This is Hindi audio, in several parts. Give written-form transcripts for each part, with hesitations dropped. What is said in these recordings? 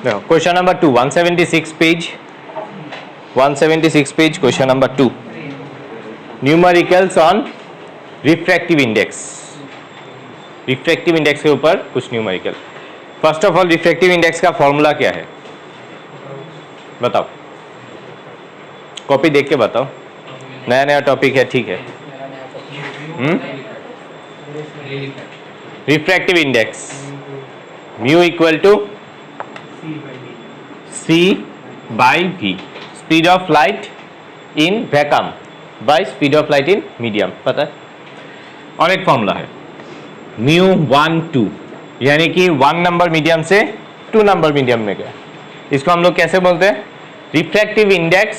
देखो question number 2, 176 page, 176 page, question number 2, numericals on refractive index. Refractive index के ऊपर कुछ numerical. First of all refractive index का फॉर्मूला क्या है बताओ, कॉपी देख के बताओ, नया नया टॉपिक है, ठीक है। Refractive index mu equal to C by V, speed of light in vacuum by speed of light in medium, पता है। और एक फॉर्मूला है म्यू 1 2, यानी कि 1 नंबर मीडियम से 2 नंबर मीडियम में गया। इसको हम लोग कैसे बोलते हैं, refractive index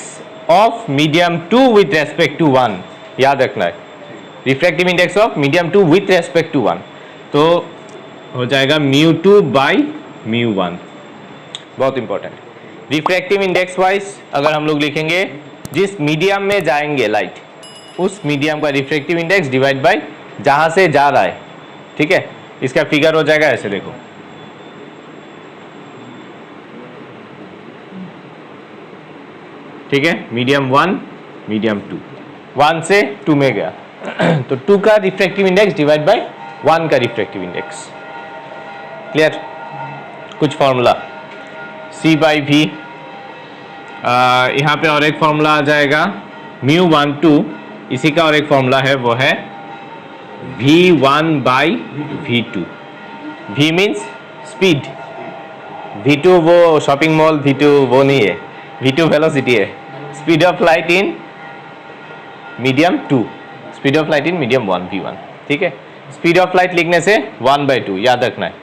of medium 2 with respect to 1, याद रखना है, refractive index of medium 2 with respect to 1, तो हो जाएगा म्यू 2 बाई म्यू 1, बहुत इंपॉर्टेंट। रिफ्रैक्टिव इंडेक्स वाइज अगर हम लोग लिखेंगे जिस मीडियम में जाएंगे लाइट, उस मीडियम का रिफ्रैक्टिव इंडेक्स डिवाइड बाय जहां से जा रहा है, ठीक है। इसका फिगर हो जाएगा ऐसे, देखो ठीक है, मीडियम 1 मीडियम 2, 1 से 2 में गया तो 2 का रिफ्रैक्टिव इंडेक्स डिवाइड बाय 1 का रिफ्रैक्टिव इंडेक्स, क्लियर। कुछ फॉर्मूला C बाई वी, यहाँ पे और एक फॉर्मूला आ जाएगा म्यू 1 2, इसी का और एक फॉर्मूला है, वो है V1 by V2। V means speed, V2 वो शॉपिंग मॉल V2 वो नहीं है, V2 वेलोसिटी है, speed of light in medium 2, speed of light in medium 1 V1, ठीक है। स्पीड ऑफ लाइट लिखने से 1/2 याद रखना है।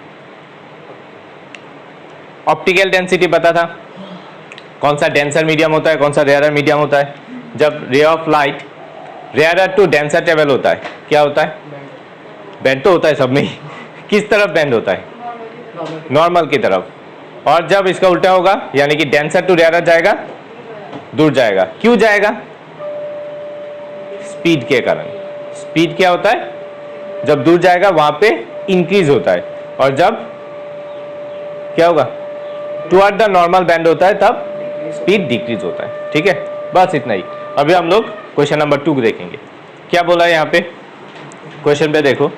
ऑप्टिकल डेंसिटी पता था, कौन सा डेंसर मीडियम होता है, कौन सा रेयरर मीडियम होता है। जब ray of light rarer to denser travel होता है, क्या होता है, बेंड तो होता है सब में ही किस तरफ बेंड होता है, नॉर्मल की तरफ। और जब इसका उल्टा होगा, यानी कि डेंसर टू रेयरर जाएगा, दूर जाएगा। क्यों जाएगा, स्पीड के कारण। स्पीड क्या होता है, जब दूर जाएगा वहां पे इंक्रीज होता है, और जब क्या होगा, टुवर्ड द नॉर्मल बैंड होता है, तब स्पीड डिक्रीज होता है, ठीक है। बस इतना ही। अभी हम लोग क्वेश्चन नंबर 2 देखेंगे, क्या बोला है यहाँ पे, क्वेश्चन पे देखो,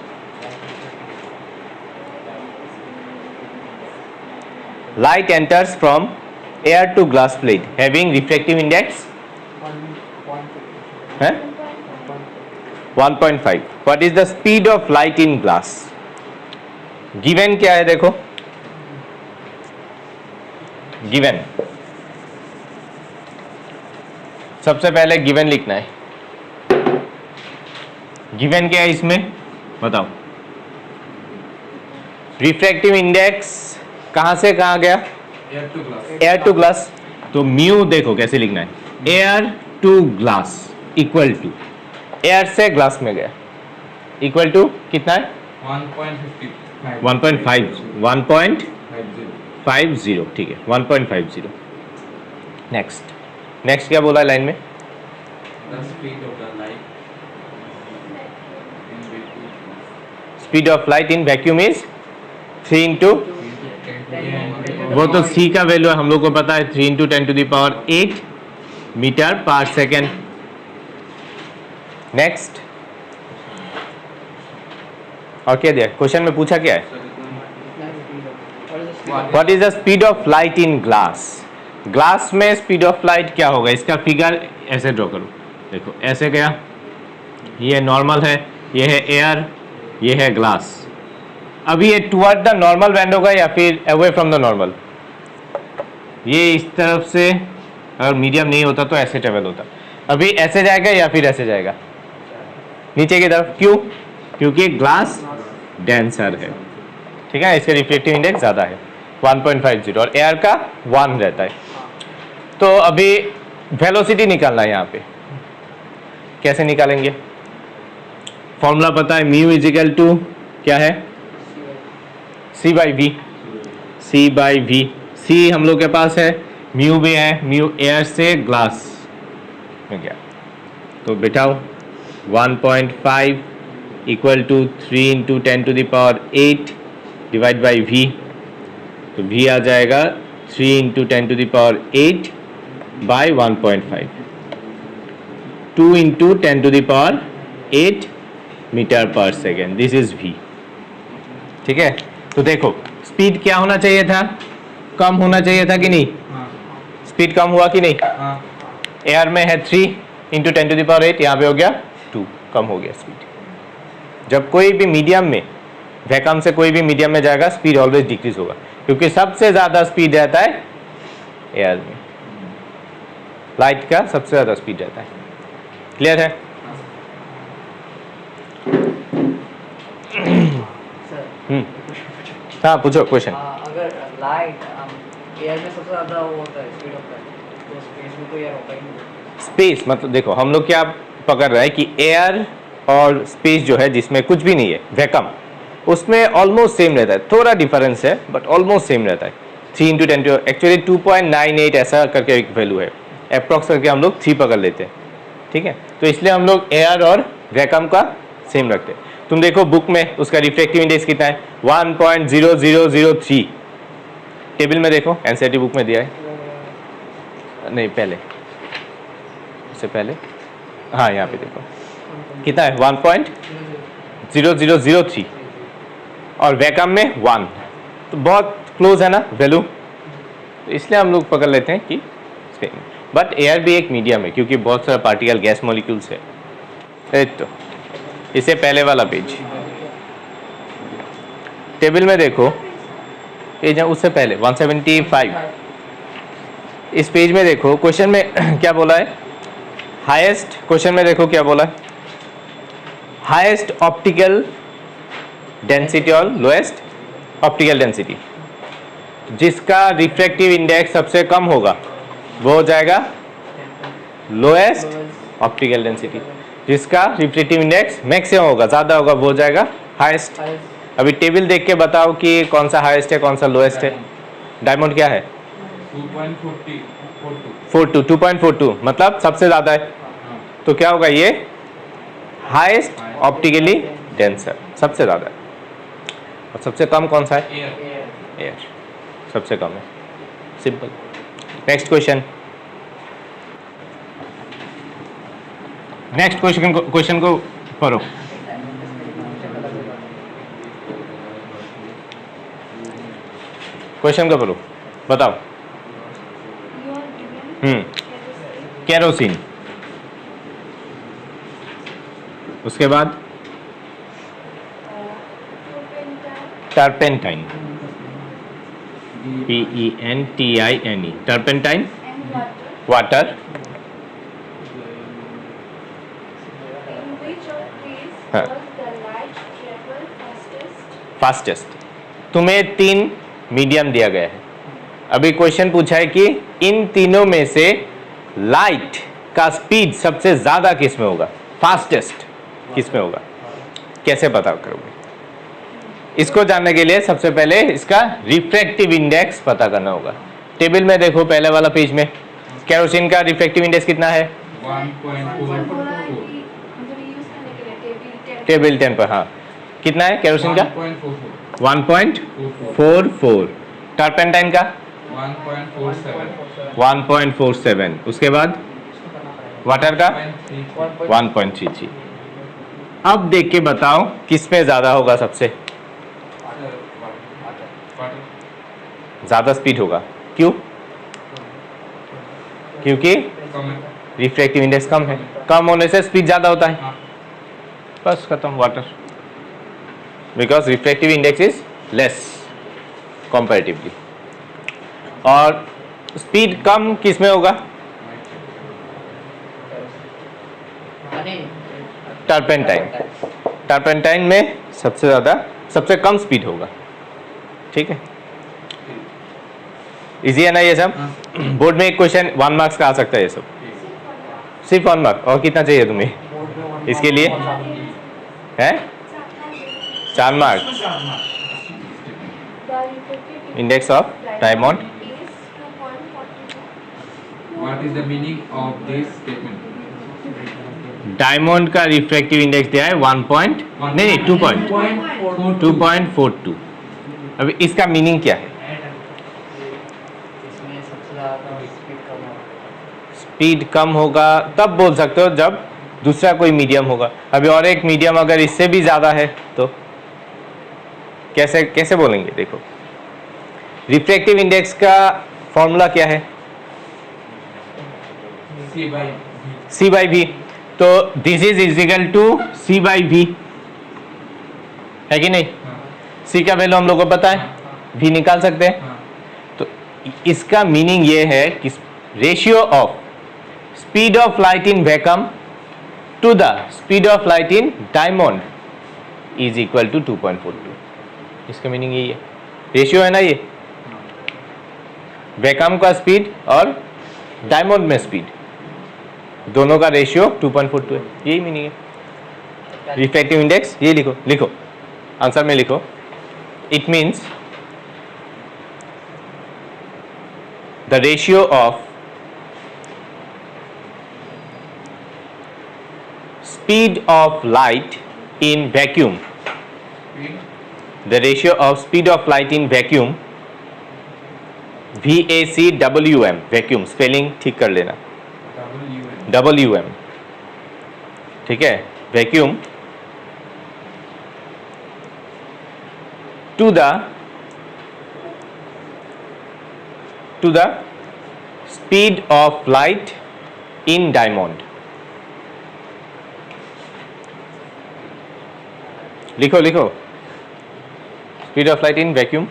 light enters from air to glass plate having refractive index है 1.5, what is the speed of light in glass. Given क्या है, देखो गिवन, सबसे पहले गिवन लिखना है। गिवन क्या है इसमें बताओ, रिफ्रैक्टिव इंडेक्स कहां से कहां गया, एयर टू ग्लास, तो म्यू देखो कैसे लिखना है, air to glass equal to, air से ग्लास में गया, इक्वल टू कितना है 1.50, ठीक है 1.50। नेक्स्ट क्या बोला लाइन में, speed of light in vacuum is 3 into, वो तो c का वैल्यू हम लोग को पता है, 3 इंटू 10⁸ मीटर पर सेकेंड। नेक्स्ट, और क्या दिया क्वेश्चन में, पूछा क्या है, what is the speed of light in glass. Glass में स्पीड ऑफ लाइट क्या होगा, इसका फिगर ऐसे ड्रॉ करो, देखो ऐसे गया, ये नॉर्मल है, ये है एयर, ये है ग्लास। अभी ये टुवर्ड द नॉर्मल बैंड होगा या फिर अवे फ्रॉम द नॉर्मल, ये इस तरफ से, अगर मीडियम नहीं होता तो ऐसे ट्रेवल होता, अभी ऐसे जाएगा या फिर ऐसे जाएगा नीचे की तरफ, क्यों, क्योंकि ग्लास डेंसर है, ठीक है, इसका रिफ्लेक्टिव इंडेक्स ज़्यादा है 1.50 और एयर का 1 रहता है। तो अभी वेलोसिटी निकालना है यहाँ पे, कैसे निकालेंगे, फॉर्मूला पता है, म्यू इज इक्वल टू क्या है, C by V, C by V, C हम लोग के पास है, म्यू भी है, म्यू एयर से ग्लास में गया, तो बिठाओ 1.5 equal to 3 into 10⁸ divide by V, तो वी आ जाएगा 3 into 10 to the power 8 by 1.5, 2 into 10 to the power 8 metre पर सेकेंड, दिस इज v। ठीक है, तो देखो स्पीड क्या होना चाहिए था, कम होना चाहिए था कि नहीं? स्पीड कम हुआ कि नहीं? एयर में है 3 इंटू 10 टू द पावर 8, यहाँ पे हो गया 2, कम हो गया स्पीड। जब कोई भी मीडियम में, वैक्यूम से कोई भी मीडियम में जाएगा, स्पीड ऑलवेज डिक्रीज होगा, क्योंकि सबसे ज्यादा स्पीड रहता है एयर में, लाइट का सबसे ज्यादा स्पीड रहता है। क्लियर है? हाँ पूछो क्वेश्चन। अगर लाइट एयर में सबसे ज्यादा वो होता है स्पीड ऑफ लाइट, तो स्पेस में तो एयर होता ही नहीं। स्पेस मतलब देखो हम लोग क्या पकड़ रहे हैं कि एयर और स्पेस जो है जिसमें कुछ भी नहीं है, वैक्यूम, उसमें ऑलमोस्ट सेम रहता है, थोड़ा डिफरेंस है बट ऑलमोस्ट सेम रहता है। 3 इंटू 10 एक्चुअली 2.98 ऐसा करके एक वैल्यू है, अप्रॉक्स करके हम लोग 3 पकड़ लेते हैं। ठीक है, तो इसलिए हम लोग एयर और वैक्यूम का सेम रखते हैं। तुम देखो बुक में उसका रिफ्रैक्टिव इंडेक्स कितना है, 1.0003। टेबल में देखो, एनसीईआरटी बुक में दिया है, नहीं पहले, उससे पहले, हाँ यहाँ पे देखो कितना है, 1.0003 और वैक्यूम में 1, तो बहुत क्लोज है ना वैल्यू, तो इसलिए हम लोग पकड़ लेते हैं कि बट एयर भी एक मीडियम है क्योंकि बहुत सारा पार्टिकल गैस मॉलिक्यूल्स है। तो इससे पहले वाला पेज, टेबल में देखो, पेज है उससे पहले 175, इस पेज में देखो क्वेश्चन में क्या बोला है, हाईएस्ट, क्वेश्चन में देखो क्या बोला है, हाईएस्ट ऑप्टिकल डेंसिटी और लोएस्ट ऑप्टिकल डेंसिटी, जिसका रिफ्रैक्टिव इंडेक्स सबसे कम होगा वो हो जाएगा लोएस्ट ऑप्टिकल डेंसिटी, जिसका रिफ्रैक्टिव इंडेक्स मैक्सिमम होगा, ज्यादा होगा, वो हो जाएगा हाईएस्ट। अभी टेबल देख के बताओ कि कौन सा हाईएस्ट है कौन सा लोएस्ट है। डायमंड क्या है, 2.42 मतलब सबसे ज्यादा है, तो क्या होगा ये हाईएस्ट ऑप्टिकली डेंसर, सबसे ज्यादा है। और सबसे कम कौन सा है, एयर सबसे कम है, simple. Next question, next question को पढ़ो। क्वेश्चन को पढ़ो, बताओ। केरोसिन, उसके बाद turpentine, PENTINE, turpentine, water, fastest. तुम्हें 3 मीडियम दिया गया है, अभी क्वेश्चन पूछा है कि इन तीनों में से लाइट का स्पीड सबसे ज्यादा किस में होगा, फास्टेस्ट किस में होगा, कैसे पता करोगे? इसको जानने के लिए सबसे पहले इसका रिफ्रैक्टिव इंडेक्स पता करना होगा। टेबल में देखो, पहले वाला पेज में केरोसिन का रिफ्रैक्टिव इंडेक्स कितना है, 1.44। टेबल 10 पर, हाँ कितना है केरोसिन का, 1.44। टर्पेंटाइन का 1.47। उसके बाद वाटर का 1.33। अब देख के बताओ किस में ज्यादा होगा, सबसे ज्यादा स्पीड होगा, क्यों? क्योंकि रिफ्रैक्टिव इंडेक्स कम है, कम होने से स्पीड ज्यादा होता है, बस खत्म, water, because refractive index is less comparatively. और स्पीड कम किस में होगा, टर्पेंटाइन, टर्पेंटाइन में सबसे ज्यादा, सबसे कम स्पीड होगा। ठीक है, इजी है ना ये सब? बोर्ड में एक क्वेश्चन 1 मार्क्स का आ सकता है ये सब, सिर्फ 1 मार्क। और कितना चाहिए तुम्हें इसके लिए, है 4 mark. Index of diamond, What is the meaning of this statement? Diamond का रिफ्रैक्टिव इंडेक्स दिया है 2.42। अभी इसका मीनिंग क्या है? सबसे ज़्यादा स्पीड कम होगा। स्पीड कम होगा तब बोल सकते हो जब दूसरा कोई मीडियम होगा। अभी और एक मीडियम अगर इससे भी ज़्यादा है तो कैसे कैसे बोलेंगे? देखो, रिफ्रैक्टिव इंडेक्स का फॉर्मूला क्या है? C by V. तो this is equal to C by V, है कि नहीं? C का वैल्यू हम लोग को पता है, V निकाल सकते हैं। तो इसका मीनिंग ये है कि ratio of speed of light in vacuum to the speed of light in diamond is equal to 2.42। इसका मीनिंग यही है, रेशियो है ना ये, वैक्यूम का स्पीड और डायमंड में स्पीड, दोनों का रेशियो 2.42 है, यही मीनिंग है। रिफ्रैक्टिव इंडेक्स ये लिखो, लिखो आंसर में लिखो, it means the ratio of speed of light in vacuum, the ratio of speed of light in vacuum, VACWM, vacuum spelling ठीक कर लेना, WM, ठीक है, vacuum to the speed of light in diamond. लिखो लिखो, speed of light in vacuum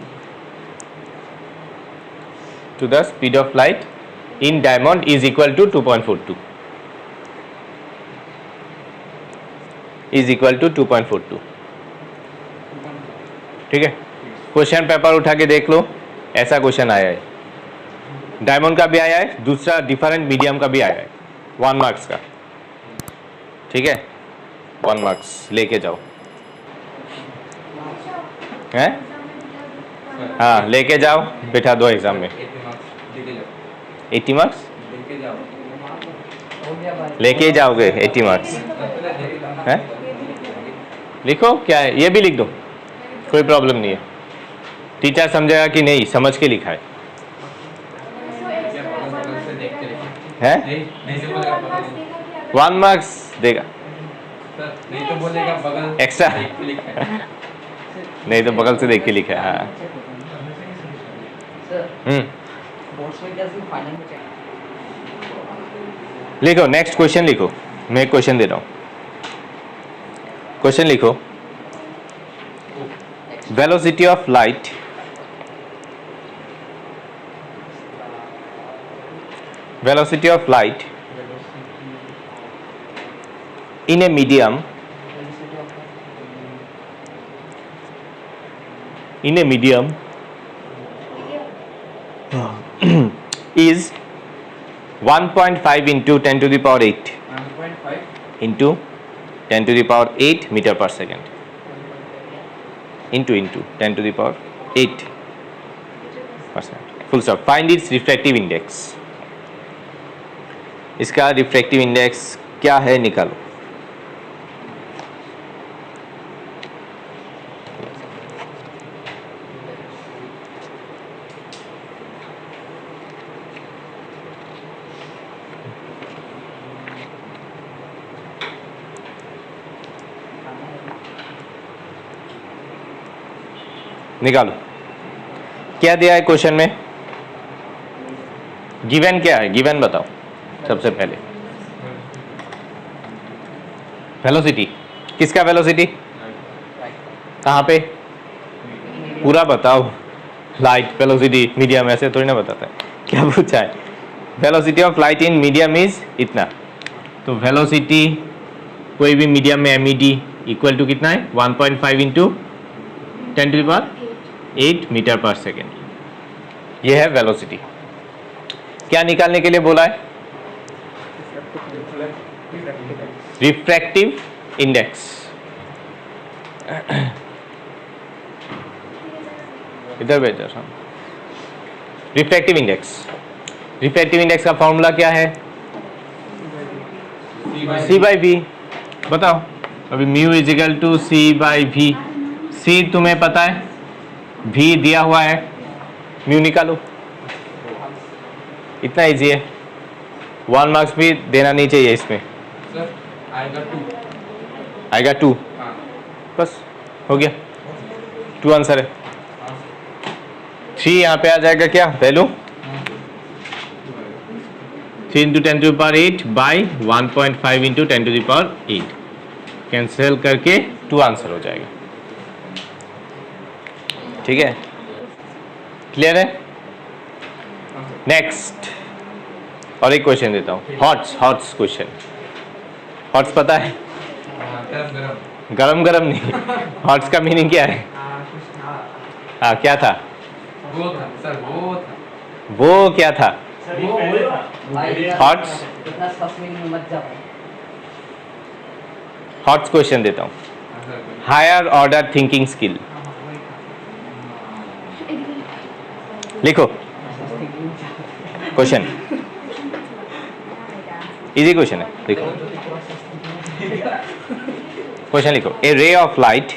to the speed of light in diamond is equal to 2.42, is equal to 2.42। ठीक है, क्वेश्चन पेपर उठा के देख लो, ऐसा क्वेश्चन आया है, डायमंड का भी आया है, दूसरा डिफरेंट मीडियम का भी आया है, 1 मार्क्स का। ठीक है, 1 मार्क्स लेके जाओ, हैं? हाँ लेके जाओ, बैठा दो एग्जाम में। 80 मार्क्स लेके जाओगे? 80 मार्क्स है? लिखो क्या है, ये भी लिख दो, कोई प्रॉब्लम नहीं है, टीचर समझेगा कि नहीं समझ के लिखा है, हैं? 1 मार्क्स देगा, नहीं तो बोलेगा बगल एक्स्ट्रा, नहीं तो बगल से देख के लिखा है। हाँ बोर्ड्स में क्या सिर्फ फाइनल में चेक? लिखो, नेक्स्ट क्वेश्चन लिखो, मैं एक क्वेश्चन दे रहा हूँ, क्वेश्चन लिखो, velocity of light velocity of light in a medium is 1.5 into 10 to the power 8 1.5 into 10 to the power 8 meter per second into 10 to the power 8 percent, full stop. Find its refractive index. इसका रिफ्रैक्टिव इंडेक्स क्या है निकालो। निकालो, क्या दिया है क्वेश्चन में, गिवन क्या है, गिवन बताओ सबसे पहले। वेलोसिटी, किसका वेलोसिटी, कहाँ पे, पूरा बताओ, लाइट वेलोसिटी मीडियम, ऐसे थोड़ी ना बताता है, क्या पूछा है, velocity of light in medium is इतना, तो वेलोसिटी कोई भी मीडियम में MED इक्वल टू कितना है 1.5 into 10 to the power 8 metre पर सेकेंड, ये है वेलोसिटी। क्या निकालने के लिए बोला है, रिफ्रैक्टिव इंडेक्स। इधर भेजो, रिफ्रैक्टिव इंडेक्स, रिफ्रैक्टिव इंडेक्स का फॉर्मूला क्या है, C बाई V, बताओ अभी, mu equal to C by V, C तुम्हें पता है, V दिया हुआ है, म्यू निकालो, इतना इजी है, 1 मार्क्स भी देना नहीं चाहिए इसमें। सर आएगा 2। आएगा 2, हाँ बस हो गया, 2 आंसर है। हाँ 3 यहाँ पे आ जाएगा क्या value, 3 into 10 to power 8 by 1.5 into 10 to power 8, cancel करके 2 आंसर हो जाएगा। ठीक है, क्लियर है। नेक्स्ट और एक क्वेश्चन देता हूँ, हॉट्स क्वेश्चन। हॉट्स पता है, गरम गरम। गरम गरम नहीं, हॉट्स का मीनिंग क्या है? कुछ था हाँ क्या था, वो था सर, वो था। वो क्या था? भाई Thoughts? इतना सस में मत जा भाई। हॉट्स क्वेश्चन देता हूँ, हाँ, सर, कोई- हायर ऑर्डर थिंकिंग स्किल। लिखो क्वेश्चन, इजी क्वेश्चन है, लिखो क्वेश्चन लिखो। ए रे ऑफ लाइट,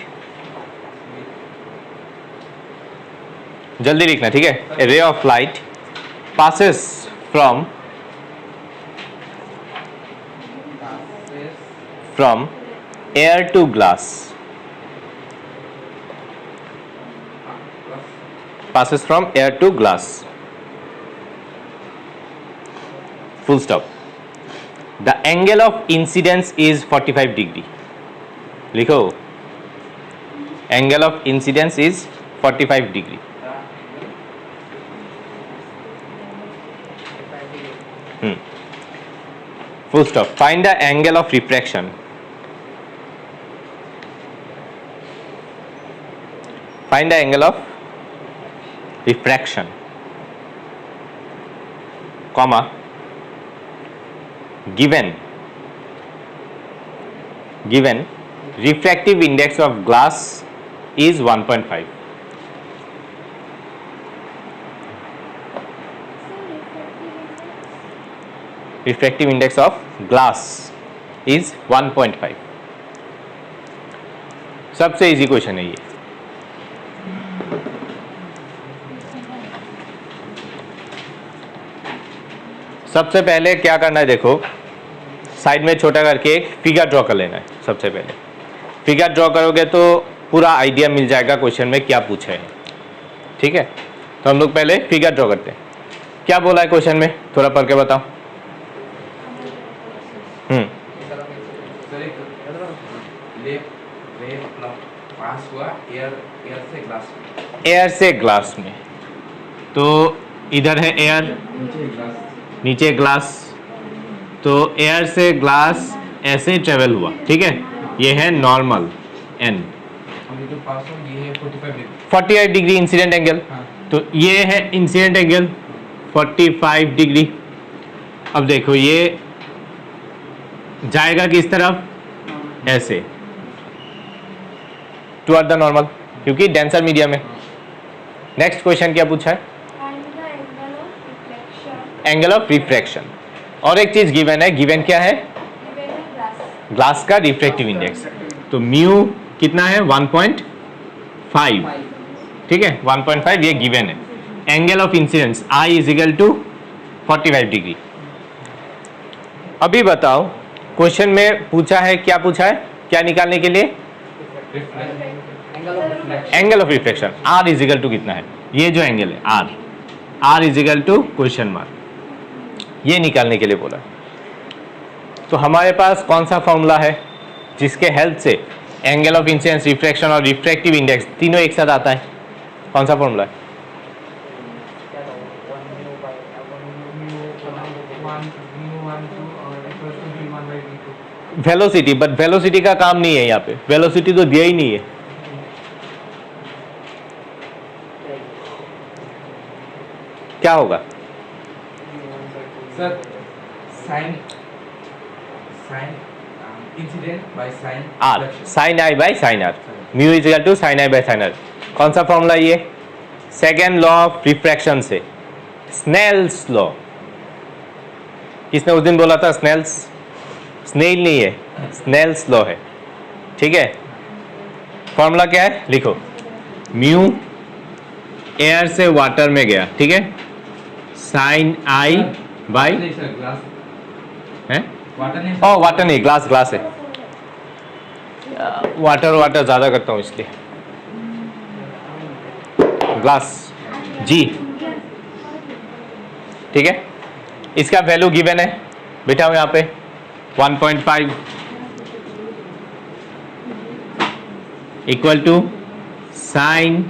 जल्दी लिखना ठीक है। A ray of light passes from air to glass, passes from air to glass, full stop. The angle of incidence is 45 degree. लिखो, angle of incidence is 45 degree. Full stop. Find the angle of refraction. Find the angle of refraction, comma, given refractive index of glass is 1.5. Refractive index of glass is 1.5. सबसे इजी क्वेश्चन है ये। सबसे पहले क्या करना है, देखो साइड में छोटा करके एक फिगर ड्रॉ कर लेना है। सबसे पहले फिगर ड्रॉ करोगे तो पूरा आइडिया मिल जाएगा क्वेश्चन में क्या पूछा है। ठीक है, तो हम लोग पहले फिगर ड्रॉ करते हैं। क्या बोला है क्वेश्चन में, थोड़ा पढ़ के बताओ। सर एक ले रे मतलब पास हुआ एयर से ग्लास में। एयर से ग्लास में, तो इधर है एयर, नीचे ग्लास। नीचे ग्लास, तो एयर से ग्लास ऐसे ट्रेवल हुआ। ठीक है, ये है नॉर्मल एन, ये जो पास हो ये है 45 डिग्री। 48 डिग्री इंसिडेंट एंगल, हाँ तो ये है इंसिडेंट एंगल 45 डिग्री। अब देखो ये जाएगा किस तरफ, ऐसे टुवर्ड द नॉर्मल, क्योंकि डेंसर मीडियम है। नेक्स्ट क्वेश्चन क्या पूछा है, एंगल ऑफ रिफ्रैक्शन। और एक चीज गिवन है, गिवन क्या है, ग्लास का रिफ्रैक्टिव इंडेक्स। तो म्यू कितना है 1.5, ठीक है 1.5 ये गिवन है। Angle of incidence I is equal to 45 degree. अभी बताओ क्वेश्चन में पूछा है, क्या पूछा है, क्या निकालने के लिए, angle of refraction. R is equal to कितना है, ये जो एंगल है R is equal to question mark, ये निकालने के लिए बोला। तो हमारे पास कौन सा फॉर्मूला है जिसके हेल्प से एंगल ऑफ इंसिडेंस, रिफ्रैक्शन और रिफ्रैक्टिव इंडेक्स तीनों एक साथ आता है, कौन सा फॉर्मूला है? वेलोसिटी, बट वेलोसिटी का काम नहीं है यहाँ पे, वेलोसिटी तो दिया ही नहीं है। क्या होगा sir, sine incident by sine R, sine I by sine R, mu is equal to sine I by sine R. कौन सा फॉर्मूला ये, सेकेंड लॉ ऑफ रिफ्रैक्शन से, स्नेल्स लॉ। किसने उस दिन बोला था स्नेल्स, स्नेल नहीं है, स्नेल्स लॉ है। ठीक है, फॉर्मूला क्या है, लिखो, म्यू एयर से वाटर में गया, ठीक है, साइन आई बाई नहीं सर, ग्लास है वाटर नहीं ओ वाटर नहीं, ग्लास ग्लास है। वाटर ज़्यादा करता हूँ इसलिए ग्लास जी। ठीक है, इसका वैल्यू गिवन है, बिठाओ यहाँ पे 1.5 equal to sine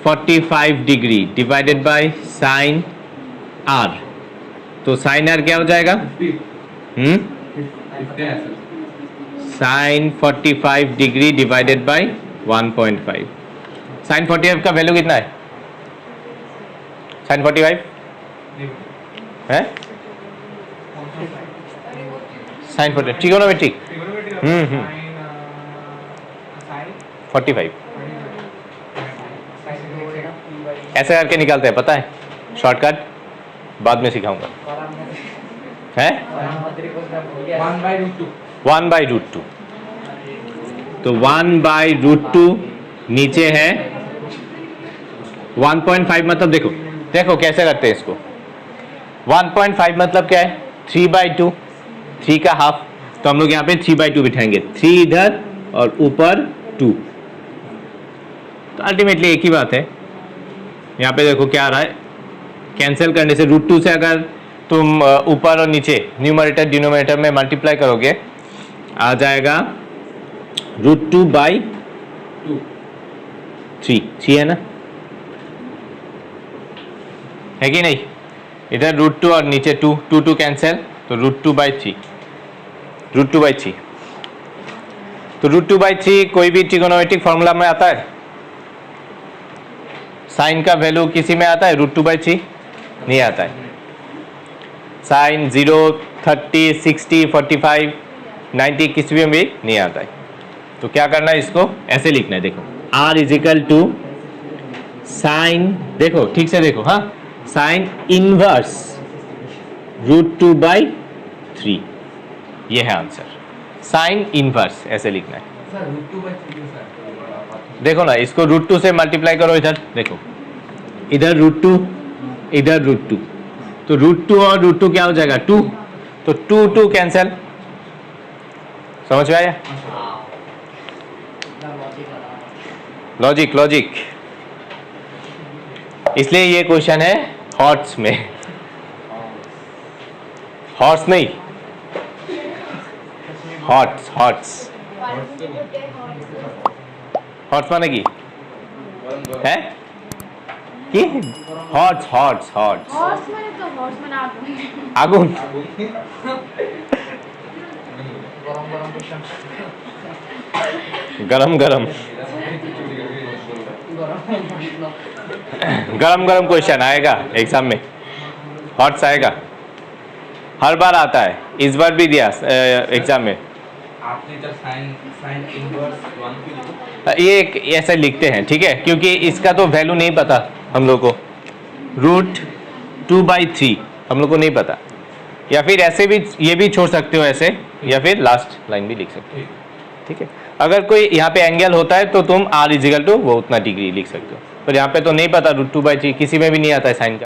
45 degree divided by sine R. तो साइन आर क्या हो जाएगा? 50 है sir. Sine 45 degree divided by 1.5। Sine 45 का वैल्यू कितना है? साइन 45 है साइन 45 ट्रिगोनोमेट्रिक 45 ऐसे करके निकालते हैं, पता है शॉर्टकट, बाद में सिखाऊंगा। है 1/√2 1/√2। तो 1/√2 नीचे है 1.5 मतलब देखो देखो कैसे करते हैं इसको। 1.5 मतलब क्या है? 3/2, 3 का हाफ। तो हम लोग यहाँ पे 3/2 बिठाएंगे, 3 इधर और ऊपर 2। तो अल्टीमेटली एक ही बात है। यहाँ पे देखो क्या आ रहा है, कैंसिल करने से √2 से अगर तुम ऊपर और नीचे न्यूमरेटर डिनोमिनेटर में मल्टीप्लाई करोगे आ जाएगा √2/2 3 है ना, है कि नहीं? इधर √2 और नीचे 2 कैंसिल, तो √2/3 √2/3। तो √2/3 कोई भी ट्रिगोनोमेट्रिक फॉर्मूला में आता है? साइन का वैल्यू किसी में आता है? √2/3 नहीं आता है। साइन 0, 30, 60, 45, 90 किसी में भी नहीं आता है। तो क्या करना है, इसको ऐसे लिखना है। देखो R इजिकल टू साइन, देखो ठीक से देखो, हाँ, साइन इनवर्स √2/3, ये है आंसर। साइन इनवर्स ऐसे लिखना है। Sir √2/3 sir. देखो ना, इसको √2 से मल्टीप्लाई करो, इधर देखो, इधर √2 इधर √2, तो √2 और √2 क्या हो जाएगा? 2। तो 2 कैंसिल। समझ में आया? Logic logic. इसलिए ये क्वेश्चन है हॉर्स में, हॉर्स नहीं, हॉट्स हॉट्स हॉट्स माने की है কি হটস হটস হটস হর্স মানে তো হর্স মানে আগুন। আগুন गरम गरम गरम क्वेश्चन गरम गरम क्वेश्चन आएगा एग्जाम में, हॉट्स आएगा, हर बार आता है, इस बार भी दिया एग्जाम में। आपने जब साइन इनवर्स 1 की लिखी, ये एक ऐसे लिखते हैं, ठीक है, क्योंकि इसका तो वैल्यू नहीं पता हम लोग को, √2/3 हम लोग को नहीं पता। या फिर ऐसे भी ये भी छोड़ सकते हो ऐसे, या फिर लास्ट लाइन भी लिख सकते हो, ठीक है। अगर कोई यहाँ पे एंगल होता है तो तुम R इजिकल टू वो उतना डिग्री लिख सकते हो, पर यहाँ पे तो नहीं पता, √2/3 किसी में भी नहीं आता है साइन का।